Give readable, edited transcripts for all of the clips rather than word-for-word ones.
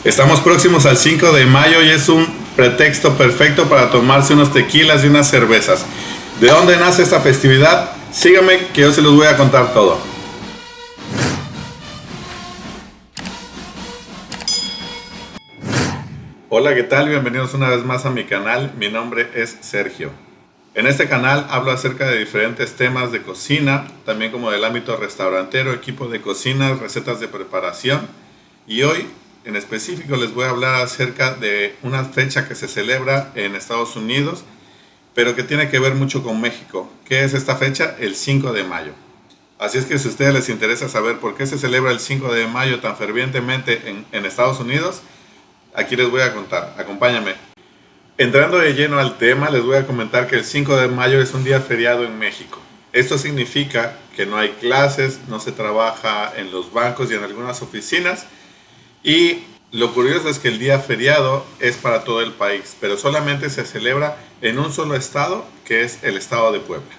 Estamos próximos al 5 de mayo y es un pretexto perfecto para tomarse unos tequilas y unas cervezas. ¿De dónde nace esta festividad? Síganme que yo se los voy a contar todo. Hola, ¿qué tal? Bienvenidos una vez más a mi canal. Mi nombre es Sergio. En este canal hablo acerca de diferentes temas de cocina, también como del ámbito restaurantero, equipo de cocina, recetas de preparación. Y hoy en específico les voy a hablar acerca de una fecha que se celebra en Estados Unidos, pero que tiene que ver mucho con México. ¿Qué es esta fecha? El 5 de mayo. Así es que si a ustedes les interesa saber por qué se celebra el 5 de mayo tan fervientemente en Estados Unidos, aquí les voy a contar. Acompáñame. Entrando de lleno al tema, les voy a comentar que el 5 de mayo es un día feriado en México. Esto significa que no hay clases, no se trabaja en los bancos y en algunas oficinas. Y lo curioso es que el día feriado es para todo el país, pero solamente se celebra en un solo estado, que es el estado de Puebla.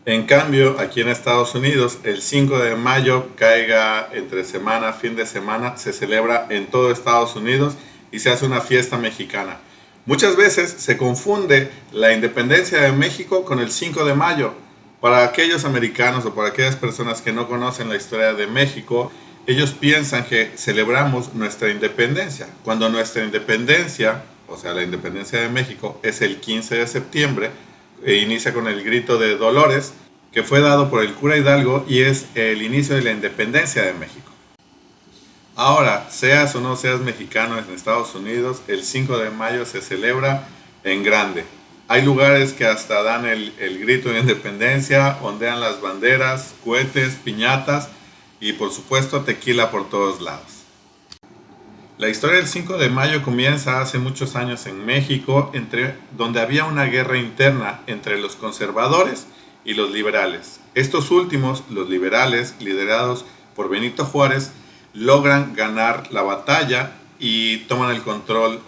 En cambio, aquí en Estados Unidos, el 5 de mayo, caiga entre semana, fin de semana, se celebra en todo Estados Unidos y se hace una fiesta mexicana. Muchas veces se confunde la independencia de México con el 5 de mayo. Para aquellos americanos o para aquellas personas que no conocen la historia de México, ellos piensan que celebramos nuestra independencia, cuando nuestra independencia, o sea, la independencia de México, es el 15 de septiembre, e inicia con el grito de Dolores, que fue dado por el cura Hidalgo y es el inicio de la independencia de México. Ahora, seas o no seas mexicano en Estados Unidos, el 5 de mayo se celebra en grande. Hay lugares que hasta dan el grito de independencia, ondean las banderas, cohetes, piñatas, y por supuesto tequila por todos lados. La historia del 5 de mayo comienza hace muchos años en México, donde había una guerra interna entre los conservadores y los liberales. Estos últimos, los liberales, liderados por Benito Juárez, logran ganar la batalla y toman el control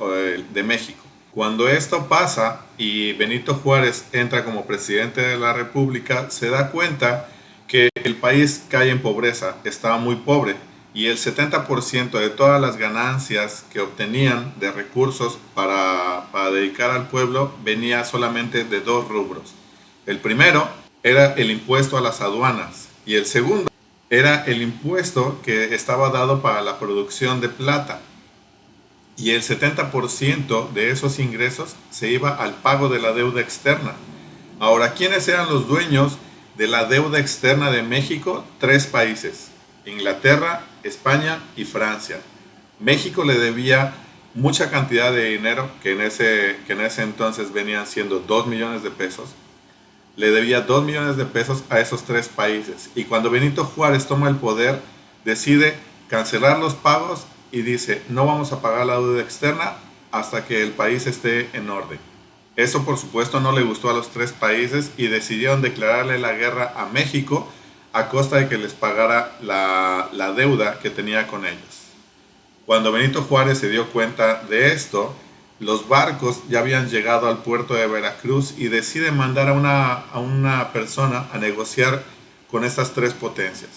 de México. Cuando esto pasa y Benito Juárez entra como presidente de la República, se da cuenta que el país cae en pobreza, estaba muy pobre y el 70% de todas las ganancias que obtenían de recursos para dedicar al pueblo venía solamente de dos rubros. El primero era el impuesto a las aduanas y el segundo era el impuesto que estaba dado para la producción de plata. Y el 70% de esos ingresos se iba al pago de la deuda externa. Ahora, ¿quiénes eran los dueños de la deuda externa de México? Tres países: Inglaterra, España y Francia. México le debía mucha cantidad de dinero, que en ese entonces venían siendo 2 millones de pesos. Le debía 2 millones de pesos a esos tres países. Y cuando Benito Juárez toma el poder, decide cancelar los pagos y dice: no vamos a pagar la deuda externa hasta que el país esté en orden. Eso por supuesto no le gustó a los tres países y decidieron declararle la guerra a México a costa de que les pagara la deuda que tenía con ellos. Cuando Benito Juárez se dio cuenta de esto, los barcos ya habían llegado al puerto de Veracruz y decide mandar a una persona a negociar con estas tres potencias.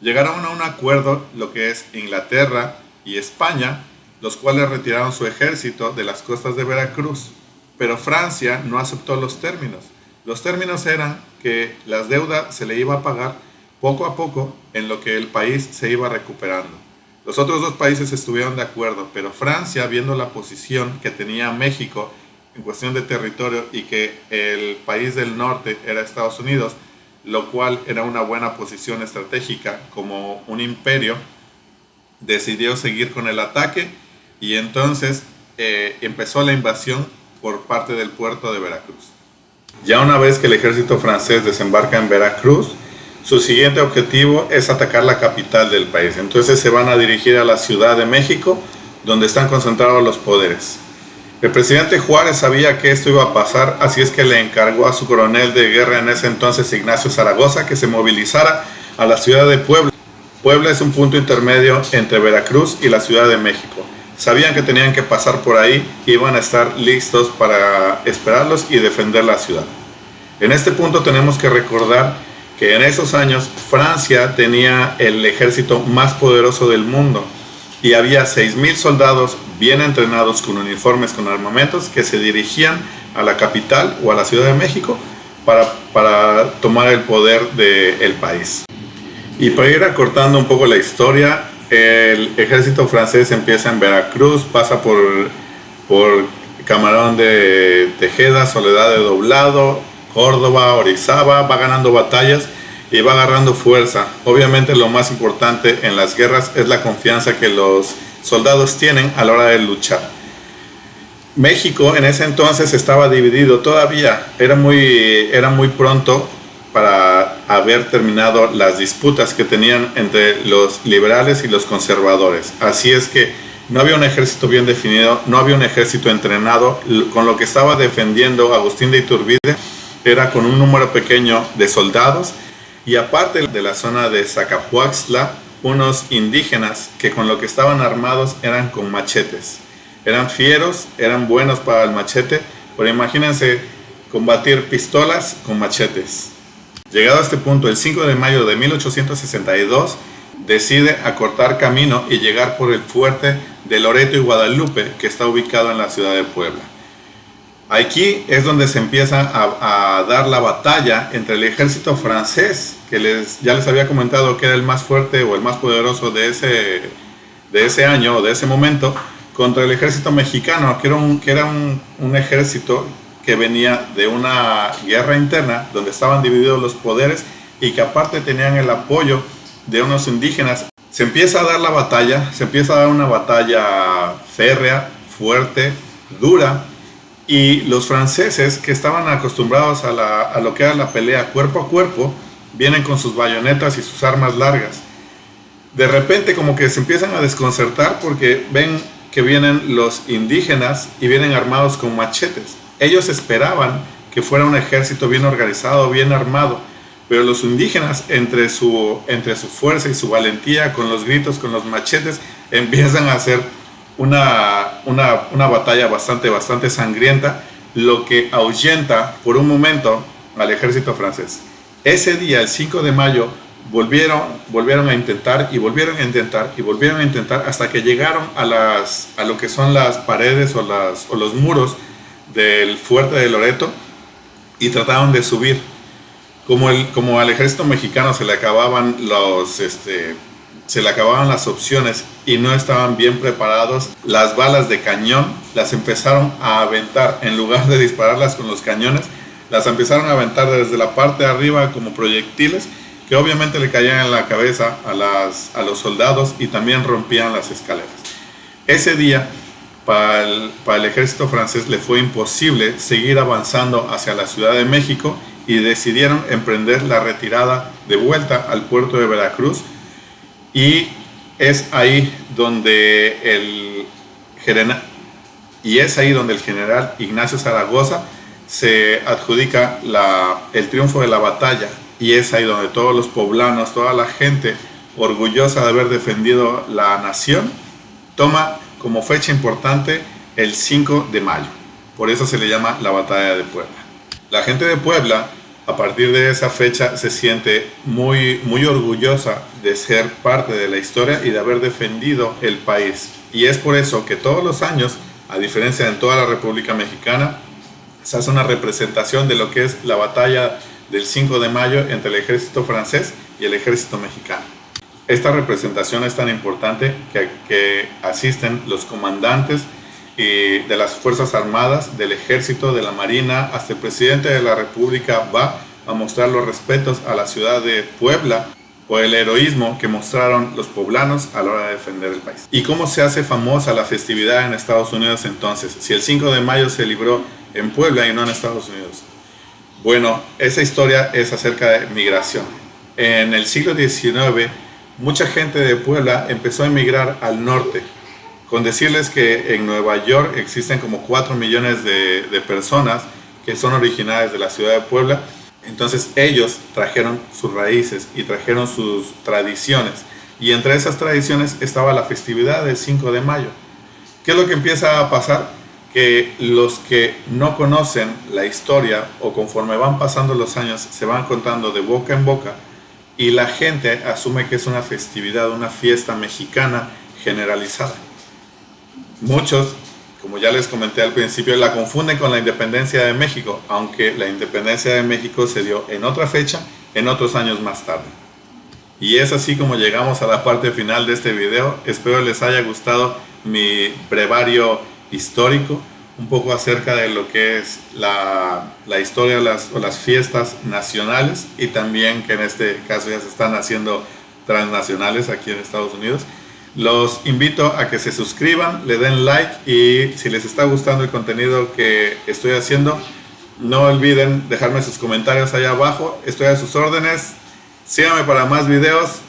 Llegaron a un acuerdo, lo que es Inglaterra y España, los cuales retiraron su ejército de las costas de Veracruz. Pero Francia no aceptó los términos. Los términos eran que las deudas se le iba a pagar poco a poco en lo que el país se iba recuperando. Los otros dos países estuvieron de acuerdo, pero Francia, viendo la posición que tenía México en cuestión de territorio y que el país del norte era Estados Unidos, lo cual era una buena posición estratégica como un imperio, decidió seguir con el ataque y entonces empezó la invasión por parte del puerto de Veracruz. Ya una vez que el ejército francés desembarca en Veracruz, su siguiente objetivo es atacar la capital del país. Entonces se van a dirigir a la Ciudad de México, donde están concentrados los poderes. El presidente Juárez sabía que esto iba a pasar, así es que le encargó a su coronel de guerra en ese entonces, Ignacio Zaragoza, que se movilizara a la ciudad de Puebla. Puebla es un punto intermedio entre Veracruz y la Ciudad de México. Sabían que tenían que pasar por ahí y iban a estar listos para esperarlos y defender la ciudad. En este punto tenemos que recordar que en esos años Francia tenía el ejército más poderoso del mundo. y había 6,000 soldados bien entrenados con uniformes, con armamentos, que se dirigían a la capital o a la Ciudad de México para tomar el poder del país. Y para ir acortando un poco la historia, el ejército francés empieza en Veracruz, pasa por Camarón de Tejeda, Soledad de Doblado, Córdoba, Orizaba, va ganando batallas y va agarrando fuerza. Obviamente lo más importante en las guerras es la confianza que los soldados tienen a la hora de luchar. México en ese entonces estaba dividido todavía, era muy pronto para haber terminado las disputas que tenían entre los liberales y los conservadores. Así es que no había un ejército bien definido, no había un ejército entrenado. Con lo que estaba defendiendo Agustín de Iturbide era con un número pequeño de soldados, y aparte de la zona de Zacapuaxtla, unos indígenas que con lo que estaban armados eran con machetes. Eran fieros, eran buenos para el machete, pero imagínense combatir pistolas con machetes. Llegado a este punto, el 5 de mayo de 1862, decide acortar camino y llegar por el fuerte de Loreto y Guadalupe, que está ubicado en la ciudad de Puebla. Aquí es donde se empieza a dar la batalla entre el ejército francés, que ya les había comentado que era el más fuerte o el más poderoso de ese año o de ese momento, contra el ejército mexicano, que era un ejército que venía de una guerra interna donde estaban divididos los poderes y que aparte tenían el apoyo de unos indígenas. Se empieza a dar la batalla, se empieza a dar una batalla férrea, fuerte, dura, y los franceses, que estaban acostumbrados a lo que era la pelea cuerpo a cuerpo, vienen con sus bayonetas y sus armas largas. De repente como que se empiezan a desconcertar porque ven que vienen los indígenas y vienen armados con machetes. Ellos esperaban que fuera un ejército bien organizado, bien armado, pero los indígenas, entre su fuerza y su valentía, con los gritos, con los machetes, empiezan a hacer una batalla bastante sangrienta, lo que ahuyenta por un momento al ejército francés. Ese día, el 5 de mayo, volvieron a intentar y volvieron a intentar y volvieron a intentar hasta que llegaron a lo que son las paredes o los muros del fuerte de Loreto y trataron de subir. Como al ejército mexicano se le acababan las opciones y no estaban bien preparados, las balas de cañón las empezaron a aventar. En lugar de dispararlas con los cañones, las empezaron a aventar desde la parte de arriba como proyectiles que obviamente le caían en la cabeza a los soldados y también rompían las escaleras. Ese día para el ejército francés le fue imposible seguir avanzando hacia la Ciudad de México y decidieron emprender la retirada de vuelta al puerto de Veracruz, y es ahí donde el general Ignacio Zaragoza se adjudica el triunfo de la batalla, y es ahí donde todos los poblanos, toda la gente orgullosa de haber defendido la nación, toma como fecha importante el 5 de mayo. Por eso se le llama la Batalla de Puebla. La gente de Puebla, a partir de esa fecha, se siente muy orgullosa de ser parte de la historia y de haber defendido el país. Y es por eso que todos los años, a diferencia de en toda la República Mexicana, se hace una representación de lo que es la batalla del 5 de mayo entre el ejército francés y el ejército mexicano. Esta representación es tan importante que asisten los comandantes de las Fuerzas Armadas, del Ejército, de la Marina, hasta el presidente de la República va a mostrar los respetos a la ciudad de Puebla por el heroísmo que mostraron los poblanos a la hora de defender el país. ¿Y cómo se hace famosa la festividad en Estados Unidos entonces, si el 5 de mayo se libró en Puebla y no en Estados Unidos? Bueno, esa historia es acerca de migración. En el siglo XIX, mucha gente de Puebla empezó a emigrar al norte, con decirles que en Nueva York existen como 4 millones de personas que son originarias de la ciudad de Puebla. Entonces ellos trajeron sus raíces y trajeron sus tradiciones, y entre esas tradiciones estaba la festividad del 5 de mayo. ¿Qué es lo que empieza a pasar? Que los que no conocen la historia, o conforme van pasando los años, se van contando de boca en boca, y la gente asume que es una festividad, una fiesta mexicana generalizada. Muchos, como ya les comenté al principio, la confunden con la independencia de México, aunque la independencia de México se dio en otra fecha, en otros años más tarde. Y es así como llegamos a la parte final de este video. Espero les haya gustado mi brevario histórico, un poco acerca de lo que es la historia o las fiestas nacionales, y también que en este caso ya se están haciendo transnacionales aquí en Estados Unidos. Los invito a que se suscriban, le den like, y si les está gustando el contenido que estoy haciendo, no olviden dejarme sus comentarios allá abajo. Estoy a sus órdenes. Síganme para más videos.